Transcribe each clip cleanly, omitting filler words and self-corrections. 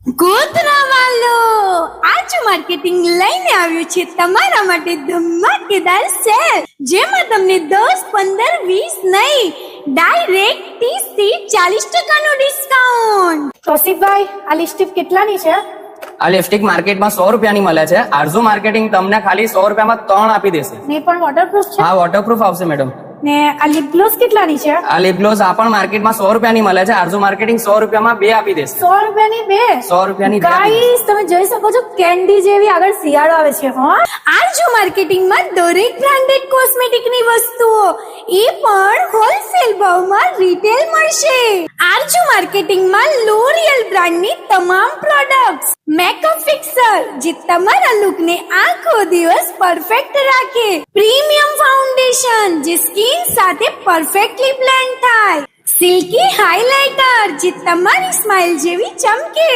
ગોધરા વાલો આજ માર્કેટિંગ લઈને આવ્યું છે તમારા માટે ધમાકેદાર સેલ, જેમાં તમને 10, 15, 20 નહીં ડાયરેક્ટ 30 થી 40% ડિસ્કાઉન્ટ. કૌશિકભાઈ, આ લિપસ્ટિક કેટલાની છે? આ લિપસ્ટિક માર્કેટમાં 100 રૂપિયાની મળે છે. આરઝુ માર્કેટિંગ તમને ખાલી 100 રૂપિયામાં 3 આપી દેશે. ને પણ વોટરપ્રૂફ છે? હા, વોટરપ્રૂફ આવશે મેડમ. ને આ લિપ ગ્લોસ કેટલાની છે? આ લિપ ગ્લોસ આ પણ માર્કેટમાં 100 રૂપિયાની મળે છે. આરઝુ માર્કેટિંગ 100 રૂપિયામાં 2 આપી દેશે. 100 રૂપિયાની 2? 100 રૂપિયાની 2 આપી દેશે. ગાઈસ, તમે જોઈ શકો છો કેન્ડી જેવી આગળ શિયાળો આવે છે. હો, આરજુ માર્કેટિંગમાં દરેક બ્રાન્ડેડ કોસ્મેટિકની વસ્તુઓ એ પણ હોલસેલ ભાવમાં રિટેલ મળશે. આરજુ માર્કેટિંગમાં લોરિયલ બ્રાન્ડની તમામ પ્રોડક્ટ્સ, મેકઅપ ફિક્સર જે તમારા લુકને આખો દિવસ પરફેક્ટ રાખે, પ્રીમિયમ ફાઉન્ડેશન જે સ્કિન સાથે પરફેક્ટલી બ્લેન્ડ થાય, સિલ્કી હાઇલાઇટર જે તમારી સ્માઇલ જેવી ચમકે,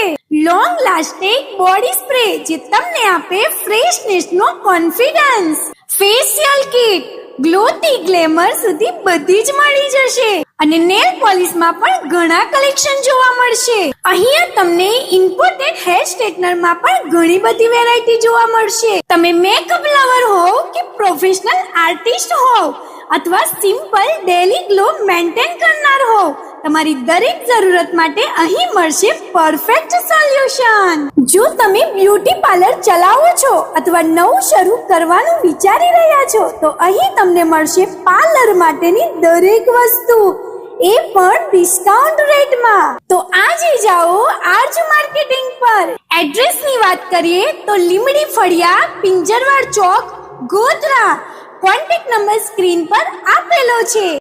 લોંગ લાસ્ટિંગ બોડી સ્પ્રે જે તમને આપે ફ્રેશનેસ નો કોન્ફિડન્સ, ફેશિયલ કિટ ગ્લોથી ગ્લેમર સુધી બધી જ મળી જશે. અને નેલ પોલિશમાં પણ ઘણા કલેક્શન જોવા મળશે. અહીંયા તમને ઇમ્પોર્ટેડ હેર સ્ટ્રેટનરમાં પણ ઘણી બધી વેરાયટી જોવા મળશે. તમે મેકઅપ લવર હોવ કે પ્રોફેશનલ આર્ટિસ્ટ હોવ અથવા સિમ્પલ ડેલી ગ્લો મેન્ટેન કરનાર હોવ, તમારી દરેક જરૂરત માટે અહીં મળશે પરફેક્ટ સોલ્યુશન. જો તમે બ્યુટી પાર્લર ચલાવો છો અથવા નવું શરૂ કરવાનું વિચારી રહ્યા છો, તો અહીં તમને મળશે પાર્લર માટેની દરેક વસ્તુ, એ પણ ડિસ્કાઉન્ટ રેટમાં. તો આજે જાઓ આરજુ માર્કેટિંગ પર. એડ્રેસની વાત કરીએ તો લીમડી ફળિયા, પિંજરવાડ ચોક, ગોધરા. કોન્ટેક્ટ નંબર સ્ક્રીન પર આપેલો છે.